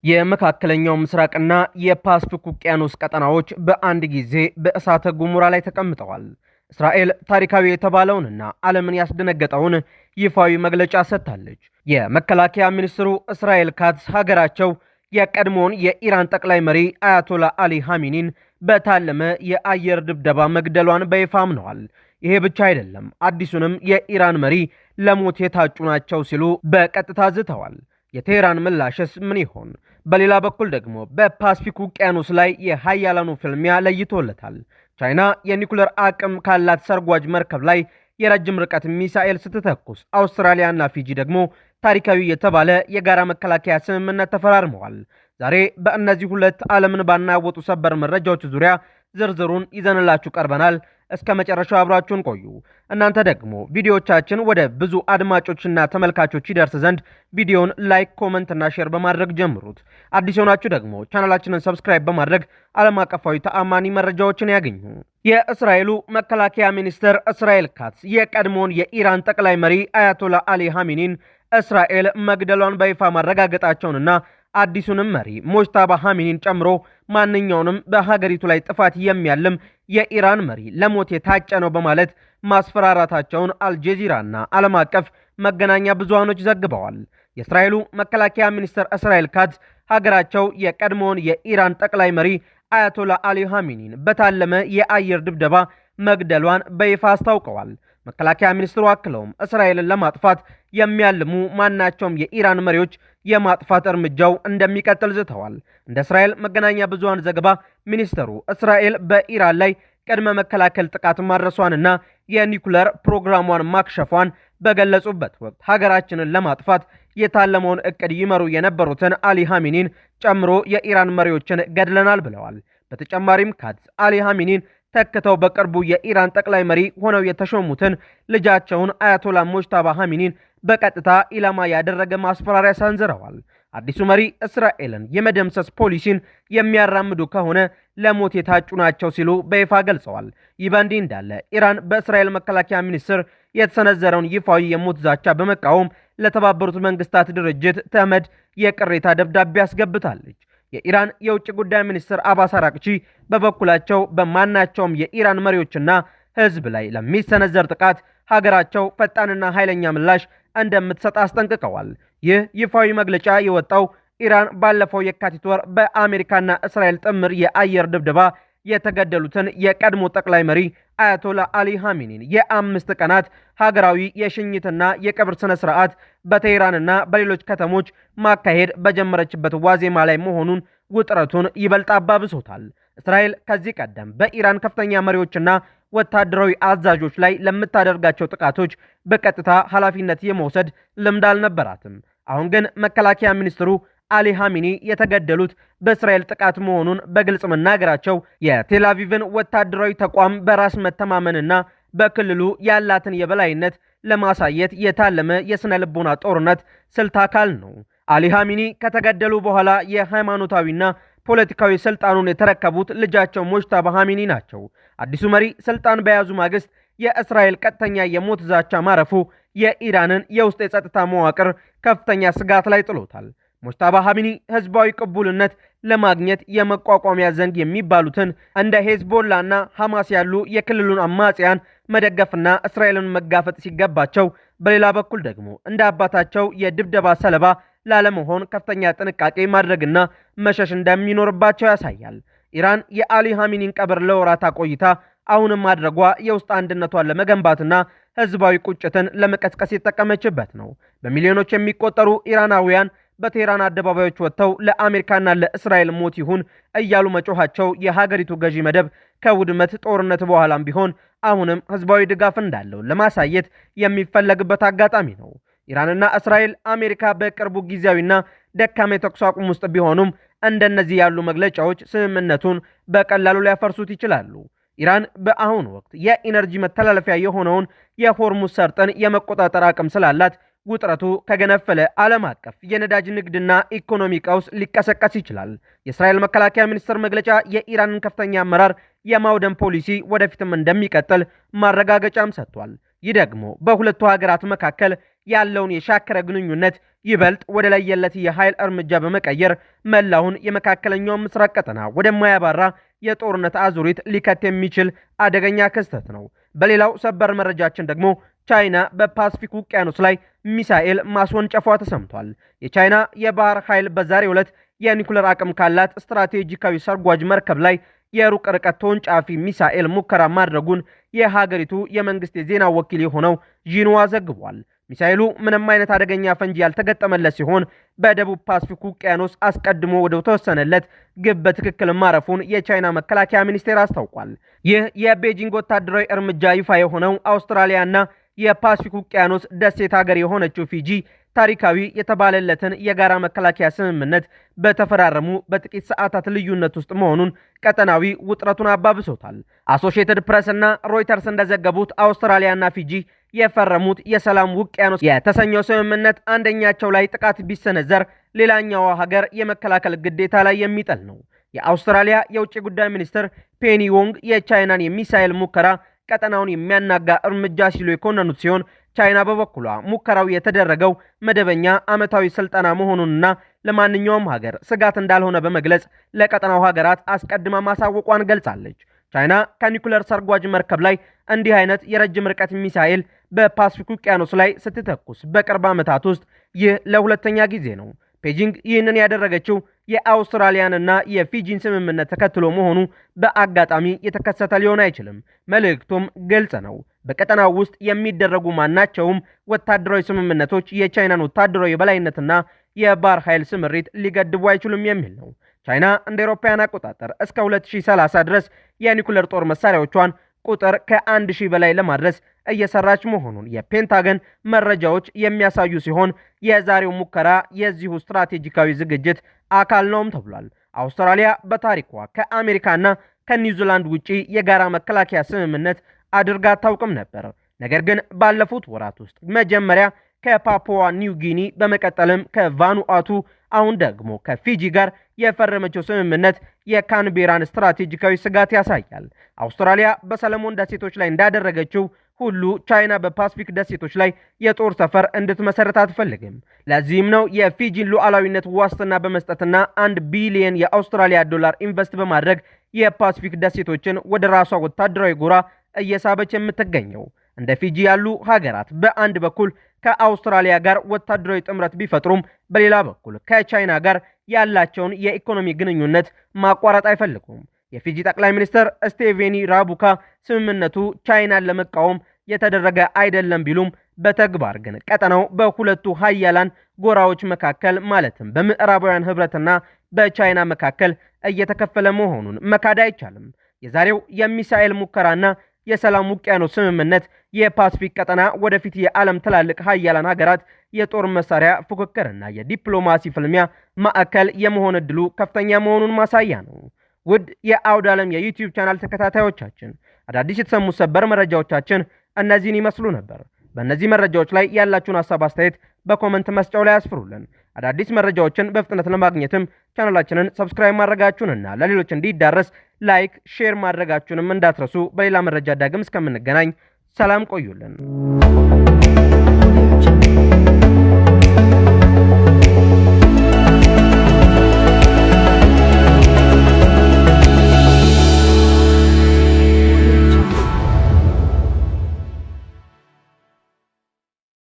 የመካከለኛው ምስራቅና የፓስፊክ ውቅያኖስ ቀጠናዎች በአንድ ጊዜ በእሳተ ገሞራ ላይ ተቀምጠዋል። እስራኤል ታሪካዊ የተባለውንና ዓለምን ያስደነገጠውን ይፋዊ መግለጫ ሰጥታለች። የመከላከያ ሚኒስትሩ እስራኤል ካትዝ ሀገራቸው የቀድሞውን የኢራን ጠቅላይ መሪ አያቶላ አሊ ሐሚኒን በታለመ የአየር ድብደባ መግደሏን በይፋ አምነዋል። ይሄ ብቻ አይደለም፣ አዲሱንም የኢራን መሪ ለሞት የታጩ ናቸው ሲሉ በቀጥታ ዝተዋል። የቴህራን ምላሽስ ምን ይሆን? በሌላ በኩል ደግሞ በፓስፊክ ውቅያኖስ ላይ የሃያላኑ ፍልሚያ ለይቶለታል። ቻይና የኒኩለር አቅም ካላት ሰርጓጅ መርከብ ላይ የረጅም ርቀት ሚሳኤል ስትተኩስ፣ አውስትራሊያና ፊጂ ደግሞ ታሪካዊ የተባለ የጋራ መከላከያ ስምምነት ተፈራርመዋል። ዛሬ በእነዚህ ሁለት ዓለምን ባናወጡ ሰበር መረጃዎች ዙሪያ ዝርዝሩን ይዘንላችሁ ቀርበናል። እስከ መጨረሻው አብራችሁን ቆዩ። እናንተ ደግሞ ቪዲዮዎቻችን ወደ ብዙ አድማጮችና ተመልካቾች ይደርስ ዘንድ ቪዲዮውን ላይክ፣ ኮመንት እና ሼር በማድረግ ጀምሩት። አዲስ የሆናችሁ ደግሞ ቻናላችንን ሰብስክራይብ በማድረግ ዓለም አቀፋዊ ተአማኒ መረጃዎችን ያገኙ። የእስራኤሉ መከላከያ ሚኒስትር እስራኤል ካትዝ የቀድሞውን የኢራን ጠቅላይ መሪ አያቶላ አሊ ሐሚኒን እስራኤል መግደሏን በይፋ ማረጋገጣቸውንና አዲሱንም መሪ ሙጅታባ ሐሚኒን ጨምሮ ማንኛውንም በሀገሪቱ ላይ ጥፋት የሚያልም የኢራን መሪ ለሞት የታጨ ነው በማለት ማስፈራራታቸውን አልጀዚራና ዓለም አቀፍ መገናኛ ብዙሃኖች ዘግበዋል። የእስራኤሉ መከላከያ ሚኒስትር እስራኤል ካትዝ ሀገራቸው የቀድሞውን የኢራን ጠቅላይ መሪ አያቶላ አሊ ሐሚኒን በታለመ የአየር ድብደባ መግደሏን በይፋ አስታውቀዋል። መከላከያ ሚኒስትሩ አክለውም እስራኤልን ለማጥፋት የሚያልሙ ማናቸውም የኢራን መሪዎች የማጥፋት እርምጃው እንደሚቀጥል ዝተዋል። እንደ እስራኤል መገናኛ ብዙሃን ዘገባ ሚኒስትሩ እስራኤል በኢራን ላይ ቅድመ መከላከል ጥቃት ማድረሷንና የኒኩለር ፕሮግራሟን ማክሸፏን በገለጹበት ወቅት ሀገራችንን ለማጥፋት የታለመውን እቅድ ይመሩ የነበሩትን አሊ ሐሚኒን ጨምሮ የኢራን መሪዎችን ገድለናል ብለዋል። በተጨማሪም ካትዝ አሊ ሐሚኒን ተክተው በቅርቡ የኢራን ጠቅላይ መሪ ሆነው የተሾሙትን ልጃቸውን አያቶላ ሙጅታባ ሐሚኒን በቀጥታ ኢላማ ያደረገ ማስፈራሪያ ሰንዝረዋል። አዲሱ መሪ እስራኤልን የመደምሰስ ፖሊሲን የሚያራምዱ ከሆነ ለሞት የታጩ ናቸው ሲሉ በይፋ ገልጸዋል። ይህ በእንዲህ እንዳለ ኢራን በእስራኤል መከላከያ ሚኒስትር የተሰነዘረውን ይፋዊ የሞት ዛቻ በመቃወም ለተባበሩት መንግስታት ድርጅት ተመድ የቅሬታ ደብዳቤ አስገብታለች። የኢራን የውጭ ጉዳይ ሚኒስትር አባስ አራቅቺ በበኩላቸው በማናቸውም የኢራን መሪዎችና ሕዝብ ላይ ለሚሰነዘር ጥቃት ሀገራቸው ፈጣንና ኃይለኛ ምላሽ እንደምትሰጥ አስጠንቅቀዋል። ይህ ይፋዊ መግለጫ የወጣው ኢራን ባለፈው የካቲት ወር በአሜሪካና እስራኤል ጥምር የአየር ድብደባ የተገደሉትን የቀድሞ ጠቅላይ መሪ አያቶላ አሊ ሐሚኒን የ5 ቀናት ሀገራዊ የሽኝትና የቀብር ስነ ስርዓት በቴህራንና በሌሎች ከተሞች ማካሄድ በጀመረችበት ዋዜማ ላይ መሆኑን ውጥረቱን ይበልጥ አባብሶታል። እስራኤል ከዚህ ቀደም በኢራን ከፍተኛ መሪዎችና ወታደራዊ አዛዦች ላይ ለምታደርጋቸው ጥቃቶች በቀጥታ ኃላፊነት የመውሰድ ልምድ አልነበራትም። አሁን ግን መከላከያ ሚኒስትሩ አሊ ሐሚኒ የተገደሉት በእስራኤል ጥቃት መሆኑን በግልጽ መናገራቸው የቴልአቪቭን ወታደራዊ ተቋም በራስ መተማመንና በክልሉ ያላትን የበላይነት ለማሳየት የታለመ የስነ ልቦና ጦርነት ስልት አካል ነው። አሊ ሐሚኒ ከተገደሉ በኋላ የሃይማኖታዊና ፖለቲካዊ ስልጣኑን የተረከቡት ልጃቸው ሙጅታባ ሐሚኒ ናቸው። አዲሱ መሪ ስልጣን በያዙ ማግስት የእስራኤል ቀጥተኛ የሞት ዛቻ ማረፉ የኢራንን የውስጥ የጸጥታ መዋቅር ከፍተኛ ስጋት ላይ ጥሎታል። ሙጅታባ ሐሚኒ ህዝባዊ ቅቡልነት ለማግኘት የመቋቋሚያ ዘንግ የሚባሉትን እንደ ሄዝቦላና ሐማስ ያሉ የክልሉን አማጽያን መደገፍና እስራኤልን መጋፈጥ ሲገባቸው፣ በሌላ በኩል ደግሞ እንደ አባታቸው የድብደባ ሰለባ ላለመሆን ከፍተኛ ጥንቃቄ ማድረግና መሸሽ እንደሚኖርባቸው ያሳያል። ኢራን የአሊ ሐሚኒን ቀብር ለወራት አቆይታ አሁንም ማድረጓ የውስጥ አንድነቷን ለመገንባትና ህዝባዊ ቁጭትን ለመቀስቀስ የተጠቀመችበት ነው። በሚሊዮኖች የሚቆጠሩ ኢራናውያን በቴህራን አደባባዮች ወጥተው ለአሜሪካና ለእስራኤል ሞት ይሁን እያሉ መጮኻቸው የሀገሪቱ ገዢ መደብ ከውድመት ጦርነት በኋላም ቢሆን አሁንም ህዝባዊ ድጋፍ እንዳለው ለማሳየት የሚፈለግበት አጋጣሚ ነው። ኢራንና እስራኤል አሜሪካ በቅርቡ ጊዜያዊና ደካማ የተኩስ አቁም ውስጥ ቢሆኑም እንደነዚህ ያሉ መግለጫዎች ስምምነቱን በቀላሉ ሊያፈርሱት ይችላሉ። ኢራን በአሁኑ ወቅት የኢነርጂ መተላለፊያ የሆነውን የሆርሙዝ ሰርጥን የመቆጣጠር አቅም ስላላት ውጥረቱ ከገነፈለ ዓለም አቀፍ የነዳጅ ንግድና ኢኮኖሚ ቀውስ ሊቀሰቀስ ይችላል። የእስራኤል መከላከያ ሚኒስትር መግለጫ የኢራንን ከፍተኛ አመራር የማውደም ፖሊሲ ወደፊትም እንደሚቀጥል ማረጋገጫም ሰጥቷል። ይህ ደግሞ በሁለቱ ሀገራት መካከል ያለውን የሻከረ ግንኙነት ይበልጥ ወደ ለየለት የኃይል እርምጃ በመቀየር መላውን የመካከለኛው ምስራቅ ቀጠና ወደማያባራ የጦርነት አዙሪት ሊከት የሚችል አደገኛ ክስተት ነው። በሌላው ሰበር መረጃችን ደግሞ ቻይና በፓስፊክ ውቅያኖስ ላይ ሚሳኤል ማስወንጨፏ ተሰምቷል። የቻይና የባህር ኃይል በዛሬው ዕለት የኒኩሌር አቅም ካላት ስትራቴጂካዊ ሰርጓጅ መርከብ ላይ የሩቅ ርቀት ተወንጫፊ ሚሳኤል ሙከራ ማድረጉን የሀገሪቱ የመንግስት የዜና ወኪል የሆነው ዢንዋ ዘግቧል። ሚሳኤሉ ምንም አይነት አደገኛ ፈንጂ ያልተገጠመለት ሲሆን በደቡብ ፓስፊክ ውቅያኖስ አስቀድሞ ወደ ተወሰነለት ግብ በትክክል ማረፉን የቻይና መከላከያ ሚኒስቴር አስታውቋል። ይህ የቤጂንግ ወታደራዊ እርምጃ ይፋ የሆነው አውስትራሊያና የፓስፊክ ውቅያኖስ ደሴት ሀገር የሆነችው ፊጂ ታሪካዊ የተባለለትን የጋራ መከላከያ ስምምነት በተፈራረሙ በጥቂት ሰዓታት ልዩነት ውስጥ መሆኑን ቀጠናዊ ውጥረቱን አባብሶታል። አሶሺየትድ ፕሬስ እና ሮይተርስ እንደዘገቡት አውስትራሊያና ፊጂ የፈረሙት የሰላም ውቅያኖስ የተሰኘው ስምምነት አንደኛቸው ላይ ጥቃት ቢሰነዘር ሌላኛዋ ሀገር የመከላከል ግዴታ ላይ የሚጥል ነው። የአውስትራሊያ የውጭ ጉዳይ ሚኒስትር ፔኒ ዎንግ የቻይናን የሚሳኤል ሙከራ ቀጠናውን የሚያናጋ እርምጃ ሲሉ የኮነኑት ሲሆን ቻይና በበኩሏ ሙከራው የተደረገው መደበኛ ዓመታዊ ስልጠና መሆኑንና ለማንኛውም ሀገር ስጋት እንዳልሆነ በመግለጽ ለቀጠናው ሀገራት አስቀድማ ማሳወቋን ገልጻለች። ቻይና ከኒኩሌር ሰርጓጅ መርከብ ላይ እንዲህ አይነት የረጅም ርቀት ሚሳኤል በፓስፊክ ውቅያኖስ ላይ ስትተኩስ በቅርብ ዓመታት ውስጥ ይህ ለሁለተኛ ጊዜ ነው። ቤጂንግ ይህንን ያደረገችው የአውስትራሊያንና የፊጂን ስምምነት ተከትሎ መሆኑ በአጋጣሚ የተከሰተ ሊሆን አይችልም። መልእክቱም ግልጽ ነው። በቀጠናው ውስጥ የሚደረጉ ማናቸውም ወታደራዊ ስምምነቶች የቻይናን ወታደራዊ የበላይነትና የባህር ኃይል ስምሪት ሊገድቡ አይችሉም የሚል ነው። ቻይና እንደ አውሮፓውያን አቆጣጠር እስከ 2030 ድረስ የኒኩሌር ጦር መሳሪያዎቿን ቁጥር ከ1000 በላይ ለማድረስ እየሰራች መሆኑን የፔንታገን መረጃዎች የሚያሳዩ ሲሆን የዛሬው ሙከራ የዚሁ ስትራቴጂካዊ ዝግጅት አካል ነውም ተብሏል። አውስትራሊያ በታሪኳ ከአሜሪካና ከኒውዚላንድ ውጪ የጋራ መከላከያ ስምምነት አድርጋ አታውቅም ነበር። ነገር ግን ባለፉት ወራት ውስጥ መጀመሪያ ከፓፑዋ ኒው ጊኒ በመቀጠልም ከቫኑአቱ አሁን ደግሞ ከፊጂ ጋር የፈረመችው ስምምነት የካንቤራን ስትራቴጂካዊ ስጋት ያሳያል። አውስትራሊያ በሰለሞን ደሴቶች ላይ እንዳደረገችው ሁሉ ቻይና በፓስፊክ ደሴቶች ላይ የጦር ሰፈር እንድትመሰረት አትፈልግም። ለዚህም ነው የፊጂን ሉዓላዊነት ዋስትና በመስጠትና 1 ቢሊዮን የአውስትራሊያ ዶላር ኢንቨስት በማድረግ የፓስፊክ ደሴቶችን ወደ ራሷ ወታደራዊ ጎራ እየሳበች የምትገኘው። እንደ ፊጂ ያሉ ሀገራት በአንድ በኩል ከአውስትራሊያ ጋር ወታደራዊ ጥምረት ቢፈጥሩም በሌላ በኩል ከቻይና ጋር ያላቸውን የኢኮኖሚ ግንኙነት ማቋረጥ አይፈልጉም። የፊጂ ጠቅላይ ሚኒስትር ስቴቬኒ ራቡካ ስምምነቱ ቻይናን ለመቃወም የተደረገ አይደለም ቢሉም በተግባር ግን ቀጠናው በሁለቱ ሀያላን ጎራዎች መካከል ማለትም በምዕራባውያን ህብረትና በቻይና መካከል እየተከፈለ መሆኑን መካድ አይቻልም። የዛሬው የሚሳኤል ሙከራና የሰላም ውቅያኖስ ስምምነት የፓስፊክ ቀጠና ወደፊት የዓለም ትላልቅ ሀያላን ሀገራት የጦር መሳሪያ ፉክክርና የዲፕሎማሲ ፍልሚያ ማዕከል የመሆን ዕድሉ ከፍተኛ መሆኑን ማሳያ ነው። ውድ የአውደ ዓለም የዩቲዩብ ቻናል ተከታታዮቻችን አዳዲስ የተሰሙ ሰበር መረጃዎቻችን እነዚህን ይመስሉ ነበር። በእነዚህ መረጃዎች ላይ ያላችሁን ሀሳብ አስተያየት በኮመንት መስጫው ላይ አስፍሩልን። አዳዲስ መረጃዎችን በፍጥነት ለማግኘትም ቻናላችንን ሰብስክራይብ ማድረጋችሁንና ለሌሎች እንዲዳረስ ላይክ፣ ሼር ማድረጋችሁንም እንዳትረሱ። በሌላ መረጃ ዳግም እስከምንገናኝ ሰላም ቆዩልን።